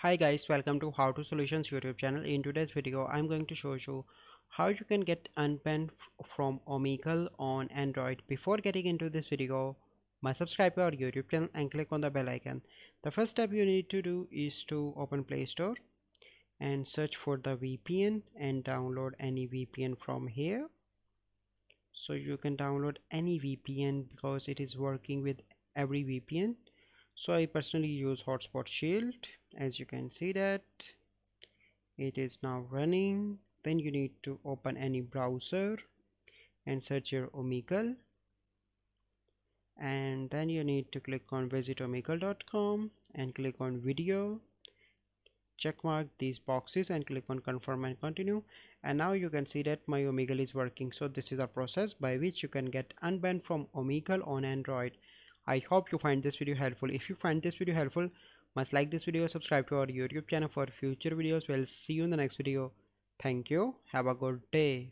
Hi guys, welcome to How to Solutions YouTube channel. In today's video, I'm going to show you how you can get unbanned from omegle on Android. Before getting into this video, subscribe to our YouTube channel and click on the bell icon. The first step you need to do is to open Play Store and search for the VPN and download any VPN from here. So you can download any VPN because it is working with every VPN. So I personally use Hotspot Shield. As you can see that it is now running. Then you need to open any browser and search your omegle, and then you need to click on visit omegle.com and click on video, check mark these boxes and click on confirm and continue. And now you can see that my omegle is working. So this is a process by which you can get unbanned from omegle on Android. I hope you find this video helpful. If you find this video helpful, must like this video, subscribe to our YouTube channel for future videos. We'll see you in the next video. Thank you, have a good day.